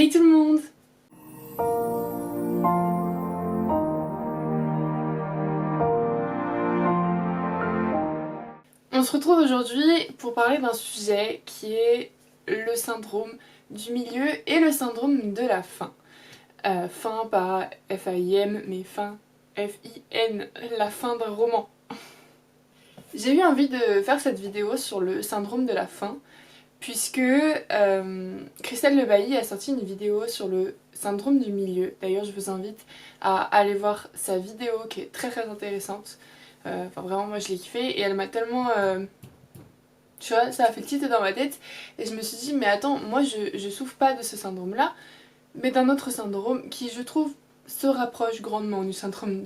Hey tout le monde! On se retrouve aujourd'hui pour parler d'un sujet qui est le syndrome du milieu et le syndrome de la fin. Fin pas F-A-I-M mais fin F-I-N, la fin d'un roman. J'ai eu envie de faire cette vidéo sur le syndrome de la fin puisque Christelle Lebailly a sorti une vidéo sur le syndrome du milieu. D'ailleurs je vous invite à aller voir sa vidéo qui est très intéressante. Enfin vraiment moi je l'ai kiffé et elle m'a tellement... tu vois, ça a fait tilt dans ma tête et je me suis dit mais attends, moi je souffre pas de ce syndrome là mais d'un autre syndrome qui je trouve se rapproche grandement du syndrome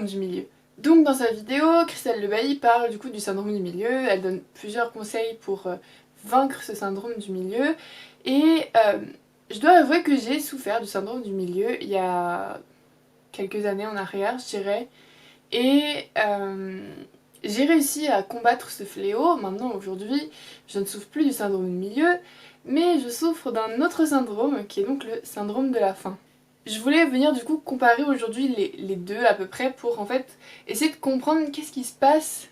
du milieu. Donc dans sa vidéo, Christelle Lebailly parle du coup du syndrome du milieu, elle donne plusieurs conseils pour vaincre ce syndrome du milieu et je dois avouer que j'ai souffert du syndrome du milieu il y a quelques années en arrière je dirais et j'ai réussi à combattre ce fléau. Maintenant aujourd'hui je ne souffre plus du syndrome du milieu mais je souffre d'un autre syndrome qui est donc le syndrome de la faim. Je voulais venir du coup comparer aujourd'hui les deux à peu près pour en fait essayer de comprendre qu'est-ce qui se passe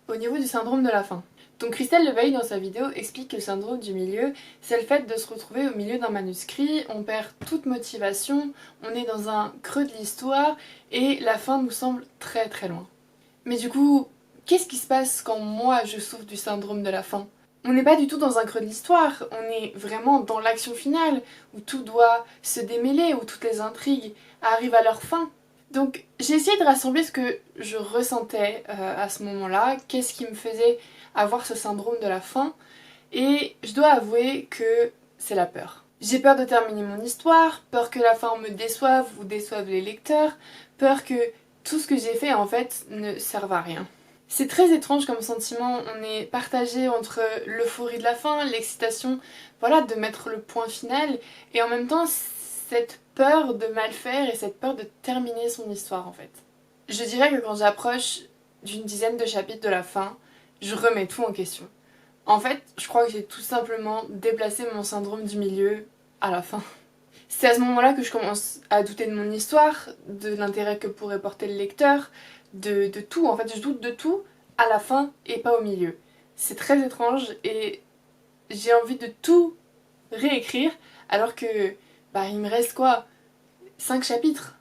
au niveau du syndrome de la faim. Donc Christelle Lebailly dans sa vidéo explique que le syndrome du milieu c'est le fait de se retrouver au milieu d'un manuscrit, on perd toute motivation, on est dans un creux de l'histoire et la fin nous semble très loin. Mais du coup, qu'est-ce qui se passe quand moi je souffre du syndrome de la faim ? On n'est pas du tout dans un creux de l'histoire, on est vraiment dans l'action finale, où tout doit se démêler, où toutes les intrigues arrivent à leur fin. Donc j'ai essayé de rassembler ce que je ressentais à ce moment-là, qu'est-ce qui me faisait avoir ce syndrome de la faim, et je dois avouer que c'est la peur. J'ai peur de terminer mon histoire, peur que la fin me déçoive ou déçoive les lecteurs, peur que tout ce que j'ai fait en fait ne serve à rien. C'est très étrange comme sentiment, on est partagé entre l'euphorie de la fin, l'excitation, voilà, de mettre le point final, et en même temps cette peur de mal faire et cette peur de terminer son histoire en fait. Je dirais que quand j'approche d'une dizaine de chapitres de la fin, je remets tout en question. En fait, je crois que j'ai tout simplement déplacé mon syndrome du milieu à la fin. C'est à ce moment-là que je commence à douter de mon histoire, de l'intérêt que pourrait porter le lecteur, de tout. En fait, je doute de tout à la fin et pas au milieu. C'est très étrange et j'ai envie de tout réécrire alors que il me reste quoi 5 chapitres.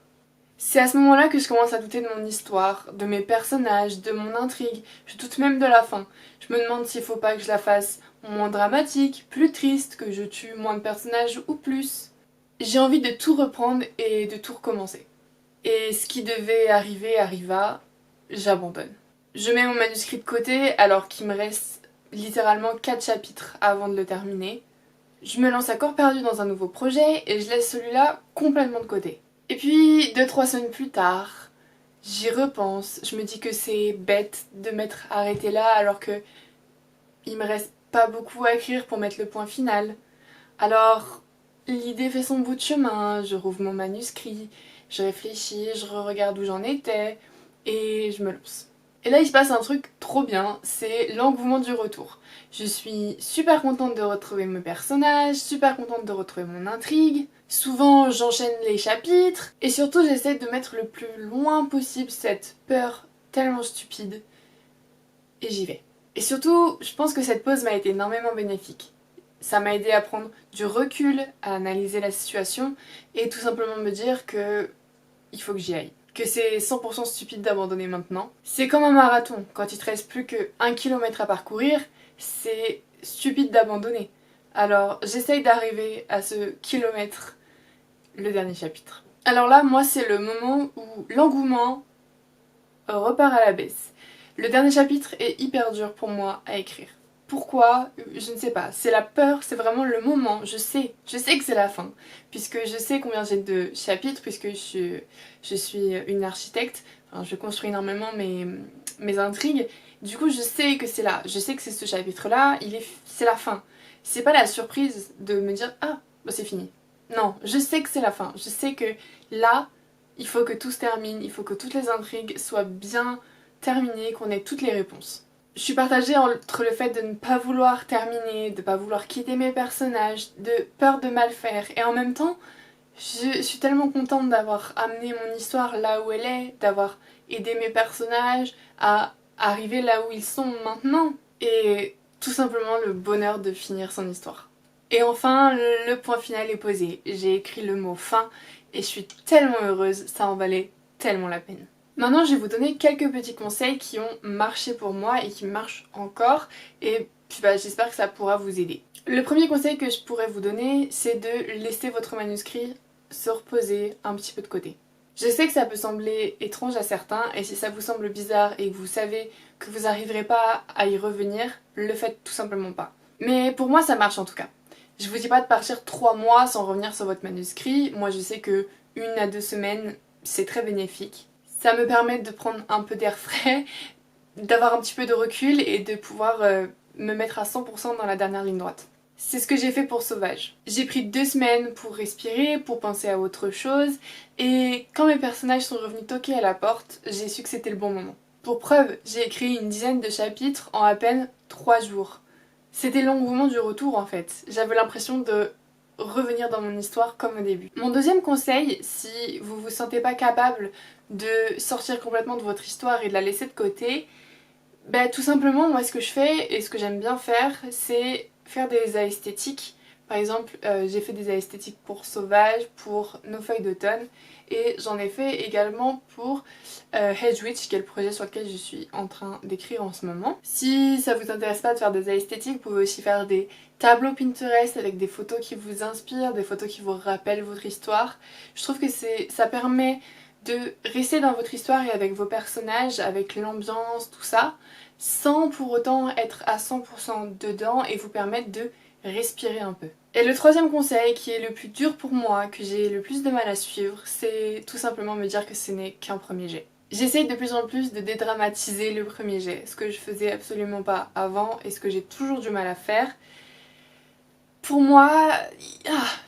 C'est à ce moment-là que je commence à douter de mon histoire, de mes personnages, de mon intrigue. Je doute même de la fin. Je me demande s'il faut pas que je la fasse moins dramatique, plus triste, que je tue moins de personnages ou plus. J'ai envie de tout reprendre et de tout recommencer. Et ce qui devait arriver arriva, j'abandonne. Je mets mon manuscrit de côté alors qu'il me reste littéralement 4 chapitres avant de le terminer. Je me lance à corps perdu dans un nouveau projet et je laisse celui-là complètement de côté. Et puis 2-3 semaines plus tard, j'y repense, je me dis que c'est bête de m'être arrêtée là alors que il me reste pas beaucoup à écrire pour mettre le point final. Alors l'idée fait son bout de chemin, je rouvre mon manuscrit, je réfléchis, je regarde où j'en étais et je me lance. Et là il se passe un truc trop bien, c'est l'engouement du retour. Je suis super contente de retrouver mes personnages, super contente de retrouver mon intrigue. Souvent j'enchaîne les chapitres et surtout j'essaie de mettre le plus loin possible cette peur tellement stupide et j'y vais. Et surtout je pense que cette pause m'a été énormément bénéfique. Ça m'a aidé à prendre du recul, à analyser la situation et tout simplement me dire que il faut que j'y aille. Que c'est 100% stupide d'abandonner maintenant. C'est comme un marathon, quand il te reste plus que 1 km à parcourir, c'est stupide d'abandonner. Alors j'essaye d'arriver à ce kilomètre, le dernier chapitre. Alors là, moi c'est le moment où l'engouement repart à la baisse. Le dernier chapitre est hyper dur pour moi à écrire. Pourquoi? Je ne sais pas. C'est la peur, c'est vraiment le moment. Je sais que c'est la fin. Puisque je sais combien j'ai de chapitres, puisque je suis une architecte. Enfin, je construis énormément mes intrigues. Du coup, je sais que c'est là. Je sais que c'est ce chapitre-là. C'est la fin. C'est pas la surprise de me dire ah, bah c'est fini. Non, je sais que c'est la fin. Je sais que là, il faut que tout se termine. Il faut que toutes les intrigues soient bien terminées, qu'on ait toutes les réponses. Je suis partagée entre le fait de ne pas vouloir terminer, de ne pas vouloir quitter mes personnages, de peur de mal faire, et en même temps, je suis tellement contente d'avoir amené mon histoire là où elle est, d'avoir aidé mes personnages à arriver là où ils sont maintenant, et tout simplement le bonheur de finir son histoire. Et enfin, le point final est posé. J'ai écrit le mot fin, et je suis tellement heureuse, ça en valait tellement la peine. Maintenant, je vais vous donner quelques petits conseils qui ont marché pour moi et qui marchent encore, et puis j'espère que ça pourra vous aider. Le premier conseil que je pourrais vous donner, c'est de laisser votre manuscrit se reposer un petit peu de côté. Je sais que ça peut sembler étrange à certains, et si ça vous semble bizarre et que vous savez que vous n'arriverez pas à y revenir, le faites tout simplement pas. Mais pour moi, ça marche en tout cas. Je vous dis pas de partir 3 mois sans revenir sur votre manuscrit. Moi, je sais que 1 à 2 semaines, c'est très bénéfique. Ça me permet de prendre un peu d'air frais, d'avoir un petit peu de recul et de pouvoir me mettre à 100% dans la dernière ligne droite. C'est ce que j'ai fait pour Sauvage. J'ai pris 2 semaines pour respirer, pour penser à autre chose, et quand mes personnages sont revenus toquer à la porte, j'ai su que c'était le bon moment. Pour preuve, j'ai écrit une dizaine de chapitres en à peine 3 jours. C'était l'engouement du retour en fait. J'avais l'impression de revenir dans mon histoire comme au début. Mon deuxième conseil, si vous vous sentez pas capable de sortir complètement de votre histoire et de la laisser de côté, tout simplement moi ce que je fais et ce que j'aime bien faire, c'est faire des aesthétiques. Par exemple, j'ai fait des aesthétiques pour Sauvage, pour Nos feuilles d'automne, et j'en ai fait également pour Hedgewitch, qui est le projet sur lequel je suis en train d'écrire en ce moment. Si ça vous intéresse pas de faire des aesthétiques, vous pouvez aussi faire des tableaux Pinterest avec des photos qui vous inspirent, des photos qui vous rappellent votre histoire. Je trouve que ça permet de rester dans votre histoire et avec vos personnages, avec l'ambiance, tout ça, sans pour autant être à 100% dedans et vous permettre de respirer un peu. Et le troisième conseil, qui est le plus dur pour moi, que j'ai le plus de mal à suivre, c'est tout simplement me dire que ce n'est qu'un premier jet. J'essaye de plus en plus de dédramatiser le premier jet, ce que je faisais absolument pas avant et ce que j'ai toujours du mal à faire. Pour moi,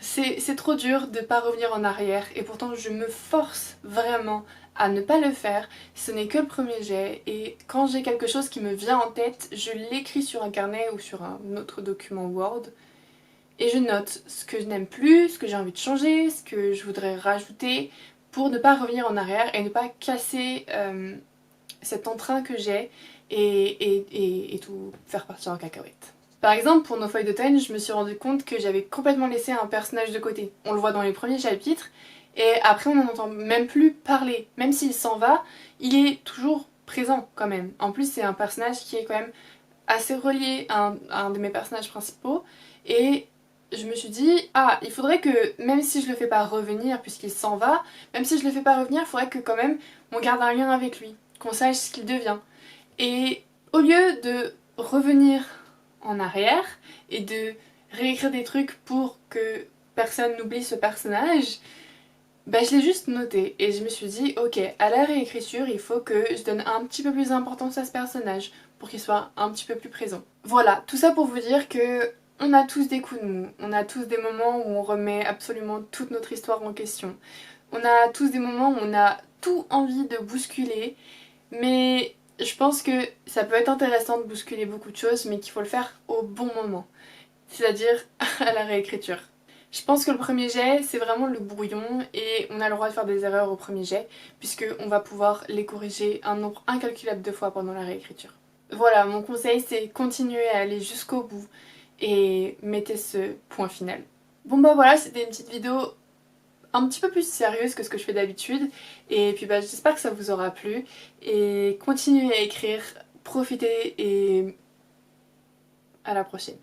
c'est trop dur de pas revenir en arrière et pourtant je me force vraiment à ne pas le faire. Ce n'est que le premier jet et quand j'ai quelque chose qui me vient en tête, je l'écris sur un carnet ou sur un autre document Word et je note ce que je n'aime plus, ce que j'ai envie de changer, ce que je voudrais rajouter pour ne pas revenir en arrière et ne pas casser cet entrain que j'ai et tout faire partir en cacahuète. Par exemple, pour Nos feuilles d'automne, je me suis rendu compte que j'avais complètement laissé un personnage de côté. On le voit dans les premiers chapitres, et après on n'en entend même plus parler. Même s'il s'en va, il est toujours présent quand même. En plus, c'est un personnage qui est quand même assez relié à un de mes personnages principaux, et je me suis dit, il faudrait que, même si je le fais pas revenir puisqu'il s'en va, même si je le fais pas revenir, il faudrait que quand même on garde un lien avec lui, qu'on sache ce qu'il devient. Et au lieu de revenir en arrière et de réécrire des trucs pour que personne n'oublie ce personnage, je l'ai juste noté et je me suis dit ok, à la réécriture il faut que je donne un petit peu plus d'importance à ce personnage pour qu'il soit un petit peu plus présent. Voilà, tout ça pour vous dire que on a tous des coups de mou, on a tous des moments où on remet absolument toute notre histoire en question. On a tous des moments où on a tout envie de bousculer, mais je pense que ça peut être intéressant de bousculer beaucoup de choses, mais qu'il faut le faire au bon moment, c'est-à-dire à la réécriture. Je pense que le premier jet, c'est vraiment le brouillon et on a le droit de faire des erreurs au premier jet, puisqu'on va pouvoir les corriger un nombre incalculable de fois pendant la réécriture. Voilà, mon conseil c'est continuer à aller jusqu'au bout et mettez ce point final. Bon voilà, c'était une petite vidéo un petit peu plus sérieuse que ce que je fais d'habitude et puis j'espère que ça vous aura plu et continuez à écrire, profitez et à la prochaine.